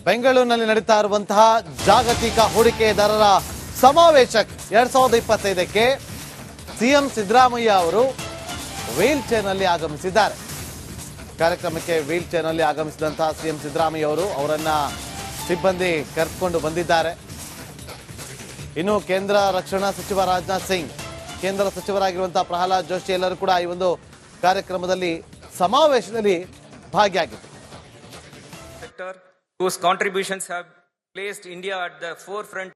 ಬೆಂಗಳೂರಿನಲ್ಲಿ ನಡೀತಾ ಇರುವಂತಹ ಜಾಗತಿಕ ಹೂಡಿಕೆದಾರರ ಸಮಾವೇಶ 2025ಕ್ಕೆ ಸಿಎಂ ಸಿದ್ದರಾಮಯ್ಯ ಅವರು ವೀಲ್ ಚೇರ್ನಲ್ಲಿ ಆಗಮಿಸಿದ್ದಾರೆ. ಕಾರ್ಯಕ್ರಮಕ್ಕೆ ವೀಲ್ ಚೇರ್ನಲ್ಲಿ ಆಗಮಿಸಿದಂತಹ ಸಿಎಂ ಸಿದ್ದರಾಮಯ್ಯ ಅವರು ಅವರನ್ನ ಸಿಬ್ಬಂದಿ ಕರೆದುಕೊಂಡು ಬಂದಿದ್ದಾರೆ. ಇನ್ನು ಕೇಂದ್ರ ರಕ್ಷಣಾ ಸಚಿವ ರಾಜನಾಥ್ ಸಿಂಗ್, ಕೇಂದ್ರ ಸಚಿವರಾಗಿರುವಂತಹ ಪ್ರಹ್ಲಾದ್ ಜೋಶಿ ಎಲ್ಲರೂ ಕೂಡ ಈ ಒಂದು ಕಾರ್ಯಕ್ರಮದಲ್ಲಿ ಸಮಾವೇಶದಲ್ಲಿ ಭಾಗಿಯಾಗಿದ್ದರು. Whose contributions have placed India at the forefront.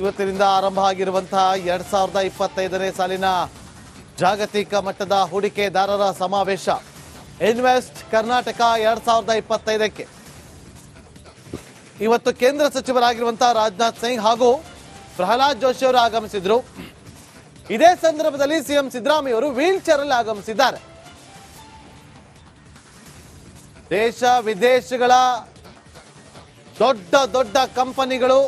ಇವತ್ತಿನಿಂದ ಆರಂಭ ಆಗಿರುವಂತಹ 2025ನೇ ಸಾಲಿನ ಜಾಗತಿಕ ಮಟ್ಟದ ಹೂಡಿಕೆದಾರರ ಸಮಾವೇಶ ಇನ್ವೆಸ್ಟ್ ಕರ್ನಾಟಕ 2025ಕ್ಕೆ ಇವತ್ತು ಕೇಂದ್ರ ಸಚಿವರಾಗಿರುವಂತಹ ರಾಜನಾಥ್ ಸಿಂಗ್ ಹಾಗೂ ಪ್ರಹ್ಲಾದ್ ಜೋಶಿ ಅವರು ಆಗಮಿಸಿದ್ರು. ಇದೇ ಸಂದರ್ಭದಲ್ಲಿ ಸಿಎಂ ಸಿದ್ದರಾಮಯ್ಯ ಅವರು ವೀಲ್ ಚೇರ್ ಅಲ್ಲಿ ಆಗಮಿಸಿದ್ದಾರೆ. ದೇಶ ವಿದೇಶಗಳ ದೊಡ್ಡ ದೊಡ್ಡ ಕಂಪನಿಗಳು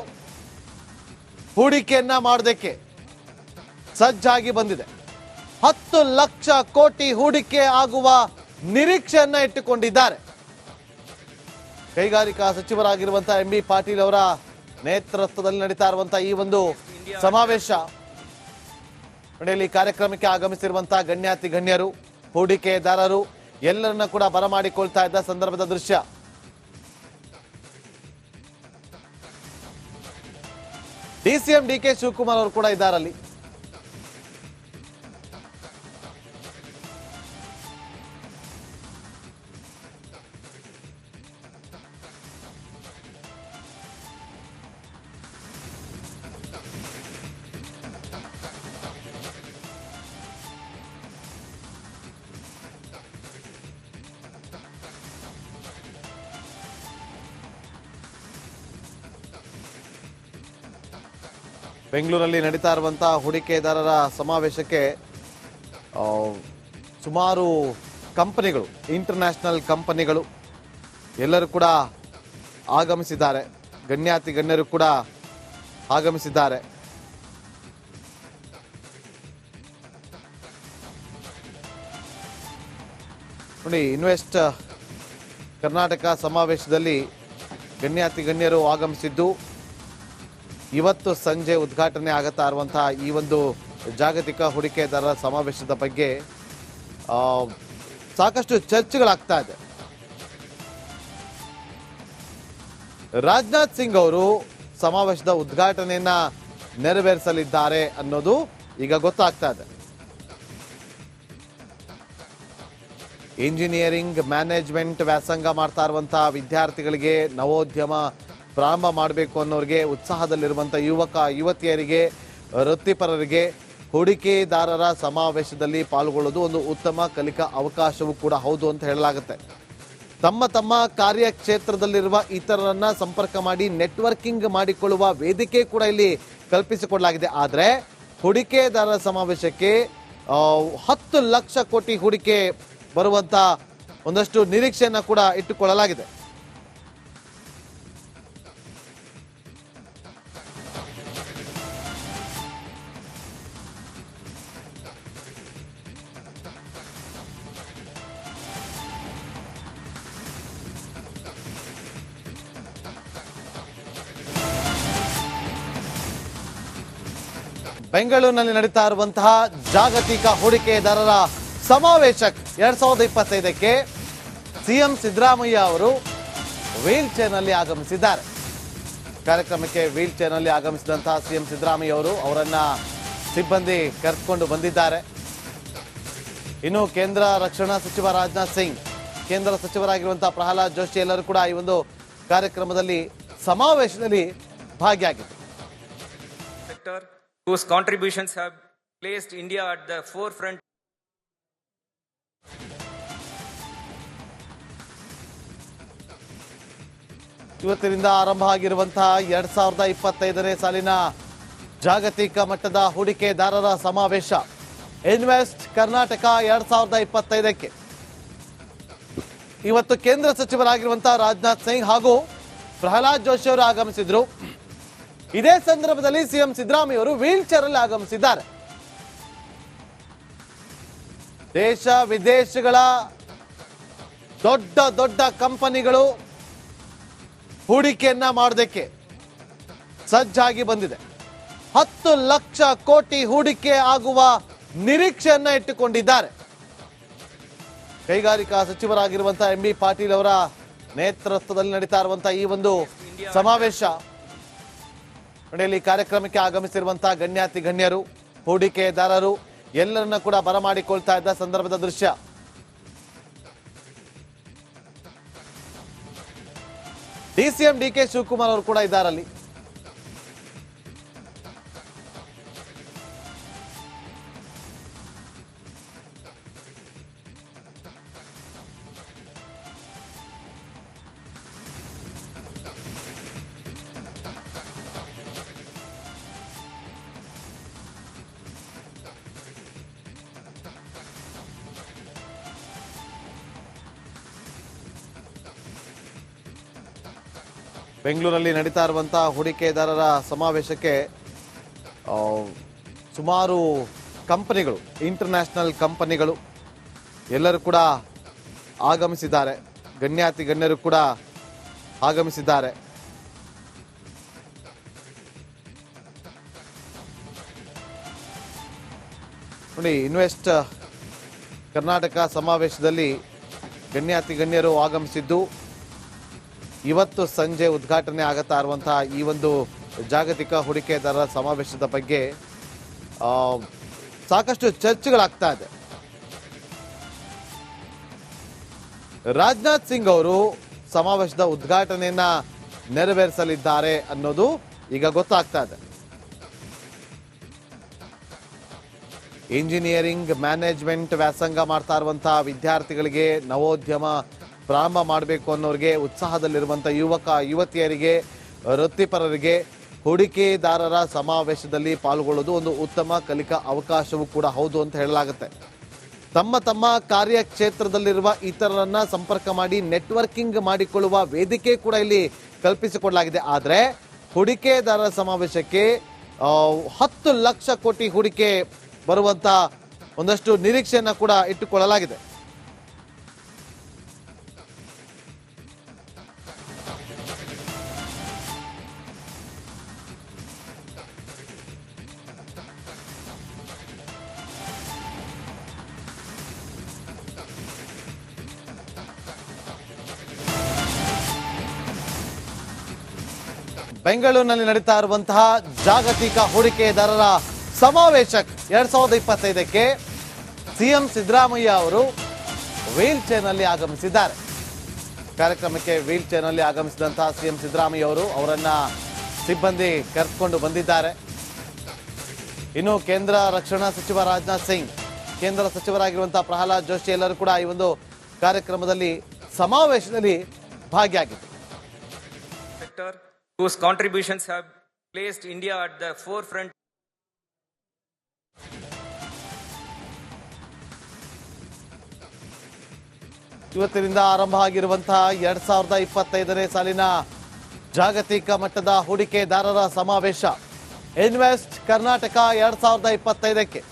ಹೂಡಿಕೆಯನ್ನ ಮಾಡೋದಕ್ಕೆ ಸಜ್ಜಾಗಿ ಬಂದಿದೆ. 10 ಲಕ್ಷ ಕೋಟಿ ಹೂಡಿಕೆ ಆಗುವ ನಿರೀಕ್ಷೆಯನ್ನ ಇಟ್ಟುಕೊಂಡಿದ್ದಾರೆ. ಕೈಗಾರಿಕಾ ಸಚಿವರಾಗಿರುವಂತಹ ಎಂ ಬಿ ಪಾಟೀಲ್ ಅವರ ನೇತೃತ್ವದಲ್ಲಿ ನಡೀತಾ ಇರುವಂತಹ ಈ ಒಂದು ಸಮಾವೇಶ ನಡೆಯಲಿ. ಕಾರ್ಯಕ್ರಮಕ್ಕೆ ಆಗಮಿಸಿರುವಂತಹ ಗಣ್ಯಾತಿ ಗಣ್ಯರು, ಹೂಡಿಕೆದಾರರು ಎಲ್ಲರನ್ನ ಕೂಡ ಬರಮಾಡಿಕೊಳ್ತಾ ಇದ್ದ ಸಂದರ್ಭದ ದೃಶ್ಯ. ಡಿಸಿಎಂ ಡಿ ಕೆ ಶಿವಕುಮಾರ್ ಅವರು ಕೂಡ ಇದ್ದಾರಲ್ಲಿ. ಬೆಂಗಳೂರಲ್ಲಿ ನಡೀತಾ ಇರುವಂತಹ ಹೂಡಿಕೆದಾರರ ಸಮಾವೇಶಕ್ಕೆ ಸುಮಾರು ಕಂಪನಿಗಳು, ಇಂಟರ್ನ್ಯಾಷನಲ್ ಕಂಪನಿಗಳು ಎಲ್ಲರೂ ಕೂಡ ಆಗಮಿಸಿದ್ದಾರೆ. ಗಣ್ಯಾತಿ ಗಣ್ಯರು ಕೂಡ ಆಗಮಿಸಿದ್ದಾರೆ. ನೋಡಿ, ಇನ್ವೆಸ್ಟ್ ಕರ್ನಾಟಕ ಸಮಾವೇಶದಲ್ಲಿ ಗಣ್ಯಾತಿ ಗಣ್ಯರು ಆಗಮಿಸಿದ್ದು ಇವತ್ತು ಸಂಜೆ ಉದ್ಘಾಟನೆ ಆಗುತ್ತಾ ಇರುವಂತಹ ಈ ಒಂದು ಜಾಗತಿಕ ಹೂಡಿಕೆದಾರರ ಸಮಾವೇಶದ ಬಗ್ಗೆ ಸಾಕಷ್ಟು ಚರ್ಚೆಗಳಾಗ್ತಾ ಇದೆ. ರಾಜನಾಥ್ ಸಿಂಗ್ ಅವರು ಸಮಾವೇಶದ ಉದ್ಘಾಟನೆಯನ್ನ ನೆರವೇರಿಸಲಿದ್ದಾರೆ ಅನ್ನೋದು ಈಗ ಗೊತ್ತಾಗ್ತಾ ಇದೆ. ಇಂಜಿನಿಯರಿಂಗ್ ಮ್ಯಾನೇಜ್ಮೆಂಟ್ ವ್ಯಾಸಂಗ ಮಾಡ್ತಾ ಇರುವಂತಹ ವಿದ್ಯಾರ್ಥಿಗಳಿಗೆ, ನವೋದ್ಯಮ ಪ್ರಾರಂಭ ಮಾಡಬೇಕು ಅನ್ನೋರಿಗೆ, ಉತ್ಸಾಹದಲ್ಲಿರುವಂಥ ಯುವಕ ಯುವತಿಯರಿಗೆ, ವೃತ್ತಿಪರರಿಗೆ ಹೂಡಿಕೆದಾರರ ಸಮಾವೇಶದಲ್ಲಿ ಪಾಲ್ಗೊಳ್ಳೋದು ಒಂದು ಉತ್ತಮ ಕಲಿಕಾ ಅವಕಾಶವೂ ಕೂಡ ಹೌದು ಅಂತ ಹೇಳಲಾಗುತ್ತೆ. ತಮ್ಮ ತಮ್ಮ ಕಾರ್ಯಕ್ಷೇತ್ರದಲ್ಲಿರುವ ಇತರರನ್ನ ಸಂಪರ್ಕ ಮಾಡಿ ನೆಟ್ವರ್ಕಿಂಗ್ ಮಾಡಿಕೊಳ್ಳುವ ವೇದಿಕೆ ಕೂಡ ಇಲ್ಲಿ ಕಲ್ಪಿಸಿಕೊಡಲಾಗಿದೆ. ಆದರೆ ಹೂಡಿಕೆದಾರರ ಸಮಾವೇಶಕ್ಕೆ 10 ಲಕ್ಷ ಕೋಟಿ ಹೂಡಿಕೆ ಬರುವಂತ ಒಂದಷ್ಟು ನಿರೀಕ್ಷೆಯನ್ನ ಕೂಡ ಇಟ್ಟುಕೊಳ್ಳಲಾಗಿದೆ. ಬೆಂಗಳೂರಿನಲ್ಲಿ ನಡೀತಾ ಇರುವಂತಹ ಜಾಗತಿಕ ಹೂಡಿಕೆದಾರರ ಸಮಾವೇಶ 2025ಕ್ಕೆ ಸಿಎಂ ಸಿದ್ದರಾಮಯ್ಯ ಅವರು ವೀಲ್ ಚೇರ್ನಲ್ಲಿ ಆಗಮಿಸಿದ್ದಾರೆ. ಕಾರ್ಯಕ್ರಮಕ್ಕೆ ವೀಲ್ ಚೇರ್ನಲ್ಲಿ ಆಗಮಿಸಿದಂತಹ ಸಿಎಂ ಸಿದ್ದರಾಮಯ್ಯ ಅವರು ಅವರನ್ನ ಸಿಬ್ಬಂದಿ ಕರೆದುಕೊಂಡು ಬಂದಿದ್ದಾರೆ. ಇನ್ನು ಕೇಂದ್ರ ರಕ್ಷಣಾ ಸಚಿವ ರಾಜನಾಥ್ ಸಿಂಗ್, ಕೇಂದ್ರ ಸಚಿವರಾಗಿರುವಂತಹ ಪ್ರಹ್ಲಾದ್ ಜೋಶಿ ಎಲ್ಲರೂ ಕೂಡ ಈ ಒಂದು ಕಾರ್ಯಕ್ರಮದಲ್ಲಿ ಸಮಾವೇಶದಲ್ಲಿ ಭಾಗಿಯಾಗಿದ್ದರು. Whose contributions have placed India at the forefront. ಇವತ್ತಿನಿಂದ ಆರಂಭ ಆಗಿರುವಂತಹ 2025ನೇ ಸಾಲಿನ ಜಾಗತಿಕ ಮಟ್ಟದ ಹೂಡಿಕೆದಾರರ ಸಮಾವೇಶ ಇನ್ವೆಸ್ಟ್ ಕರ್ನಾಟಕ 2025ಕ್ಕೆ ಇವತ್ತು ಕೇಂದ್ರ ಸಚಿವರಾಗಿರುವಂತಹ ರಾಜನಾಥ್ ಸಿಂಗ್ ಹಾಗೂ ಪ್ರಹ್ಲಾದ್ ಜೋಶಿ ಅವರು ಆಗಮಿಸಿದ್ರು. ಇದೇ ಸಂದರ್ಭದಲ್ಲಿ ಸಿಎಂ ಸಿದ್ದರಾಮಯ್ಯ ಅವರು ವೀಲ್ ಚೇರ್ ಅಲ್ಲಿ ಆಗಮಿಸಿದ್ದಾರೆ. ದೇಶ ವಿದೇಶಗಳ ದೊಡ್ಡ ದೊಡ್ಡ ಕಂಪನಿಗಳು ಹೂಡಿಕೆಯನ್ನ ಮಾಡೋದಕ್ಕೆ ಸಜ್ಜಾಗಿ ಬಂದಿದೆ. 10 ಲಕ್ಷ ಕೋಟಿ ಹೂಡಿಕೆ ಆಗುವ ನಿರೀಕ್ಷೆಯನ್ನ ಇಟ್ಟುಕೊಂಡಿದ್ದಾರೆ. ಕೈಗಾರಿಕಾ ಸಚಿವರಾಗಿರುವಂತಹ ಎಂ ಬಿ ಪಾಟೀಲ್ ಅವರ ನೇತೃತ್ವದಲ್ಲಿ ನಡೀತಾ ಇರುವಂತಹ ಈ ಒಂದು ಸಮಾವೇಶ ನಡೆಯಲಿ. ಕಾರ್ಯಕ್ರಮಕ್ಕೆ ಆಗಮಿಸಿರುವಂತಹ ಗಣ್ಯಾತಿ ಗಣ್ಯರು, ಹೂಡಿಕೆದಾರರು ಎಲ್ಲರನ್ನ ಕೂಡ ಬರಮಾಡಿಕೊಳ್ತಾ ಇದ್ದ ಸಂದರ್ಭದ ದೃಶ್ಯ. ಡಿಸಿಎಂ ಡಿ ಕೆ ಶಿವಕುಮಾರ್ ಅವರು ಕೂಡ ಇದ್ದಾರಲ್ಲಿ. ಬೆಂಗಳೂರಲ್ಲಿ ನಡೀತಾ ಇರುವಂತಹ ಹೂಡಿಕೆದಾರರ ಸಮಾವೇಶಕ್ಕೆ ಸುಮಾರು ಕಂಪನಿಗಳು, ಇಂಟರ್ನ್ಯಾಷನಲ್ ಕಂಪನಿಗಳು ಎಲ್ಲರೂ ಕೂಡ ಆಗಮಿಸಿದ್ದಾರೆ. ಗಣ್ಯಾತಿ ಗಣ್ಯರು ಕೂಡ ಆಗಮಿಸಿದ್ದಾರೆ. ನೋಡಿ, ಇನ್ವೆಸ್ಟ್ ಕರ್ನಾಟಕ ಸಮಾವೇಶದಲ್ಲಿ ಗಣ್ಯಾತಿ ಗಣ್ಯರು ಆಗಮಿಸಿದ್ದು ಇವತ್ತು ಸಂಜೆ ಉದ್ಘಾಟನೆ ಆಗುತ್ತಾ ಇರುವಂತಹ ಈ ಒಂದು ಜಾಗತಿಕ ಹೂಡಿಕೆದಾರರ ಸಮಾವೇಶದ ಬಗ್ಗೆ ಸಾಕಷ್ಟು ಚರ್ಚೆಗಳಾಗ್ತಾ ಇದೆ. ರಾಜನಾಥ್ ಸಿಂಗ್ ಅವರು ಸಮಾವೇಶದ ಉದ್ಘಾಟನೆಯನ್ನ ನೆರವೇರಿಸಲಿದ್ದಾರೆ ಅನ್ನೋದು ಈಗ ಗೊತ್ತಾಗ್ತಾ ಇದೆ. ಇಂಜಿನಿಯರಿಂಗ್ ಮ್ಯಾನೇಜ್ಮೆಂಟ್ ವ್ಯಾಸಂಗ ಮಾಡ್ತಾ ಇರುವಂತಹ ವಿದ್ಯಾರ್ಥಿಗಳಿಗೆ, ನವೋದ್ಯಮ ಪ್ರಾರಂಭ ಮಾಡಬೇಕು ಅನ್ನೋರಿಗೆ, ಉತ್ಸಾಹದಲ್ಲಿರುವಂಥ ಯುವಕ ಯುವತಿಯರಿಗೆ, ವೃತ್ತಿಪರರಿಗೆ ಹೂಡಿಕೆದಾರರ ಸಮಾವೇಶದಲ್ಲಿ ಪಾಲ್ಗೊಳ್ಳೋದು ಒಂದು ಉತ್ತಮ ಕಲಿಕಾ ಅವಕಾಶವೂ ಕೂಡ ಹೌದು ಅಂತ ಹೇಳಲಾಗುತ್ತೆ. ತಮ್ಮ ತಮ್ಮ ಕಾರ್ಯಕ್ಷೇತ್ರದಲ್ಲಿರುವ ಇತರರನ್ನ ಸಂಪರ್ಕ ಮಾಡಿ ನೆಟ್ವರ್ಕಿಂಗ್ ಮಾಡಿಕೊಳ್ಳುವ ವೇದಿಕೆ ಕೂಡ ಇಲ್ಲಿ ಕಲ್ಪಿಸಿಕೊಡಲಾಗಿದೆ. ಆದರೆ ಹೂಡಿಕೆದಾರರ ಸಮಾವೇಶಕ್ಕೆ 10 ಲಕ್ಷ ಕೋಟಿ ಹೂಡಿಕೆ ಬರುವಂತ ಒಂದಷ್ಟು ನಿರೀಕ್ಷೆಯನ್ನ ಕೂಡ ಇಟ್ಟುಕೊಳ್ಳಲಾಗಿದೆ. ಬೆಂಗಳೂರಿನಲ್ಲಿ ನಡೀತಾ ಇರುವಂತಹ ಜಾಗತಿಕ ಹೂಡಿಕೆದಾರರ ಸಮಾವೇಶ 2025ಕ್ಕೆ ಸಿಎಂ ಸಿದ್ದರಾಮಯ್ಯ ಅವರು ವೀಲ್ ಚೇರ್ನಲ್ಲಿ ಆಗಮಿಸಿದ್ದಾರೆ. ಕಾರ್ಯಕ್ರಮಕ್ಕೆ ವೀಲ್ ಚೇರ್ನಲ್ಲಿ ಆಗಮಿಸಿದಂತಹ ಸಿಎಂ ಸಿದ್ದರಾಮಯ್ಯ ಅವರು ಅವರನ್ನ ಸಿಬ್ಬಂದಿ ಕರೆದುಕೊಂಡು ಬಂದಿದ್ದಾರೆ. ಇನ್ನು ಕೇಂದ್ರ ರಕ್ಷಣಾ ಸಚಿವ ರಾಜನಾಥ್ ಸಿಂಗ್, ಕೇಂದ್ರ ಸಚಿವರಾಗಿರುವಂತಹ ಪ್ರಹ್ಲಾದ್ ಜೋಶಿ ಎಲ್ಲರೂ ಕೂಡ ಈ ಒಂದು ಕಾರ್ಯಕ್ರಮದಲ್ಲಿ ಸಮಾವೇಶದಲ್ಲಿ ಭಾಗಿಯಾಗಿದ್ದರು. Whose contributions have placed India at the forefront. ಇವತ್ತಿನಿಂದ ಆರಂಭ ಆಗಿರುವಂತಹ 2025ನೇ ಸಾಲಿನ ಜಾಗತಿಕ ಮಟ್ಟದ ಹೂಡಿಕೆದಾರರ ಸಮಾವೇಶ ಇನ್ವೆಸ್ಟ್ ಕರ್ನಾಟಕ 2025ಕ್ಕೆ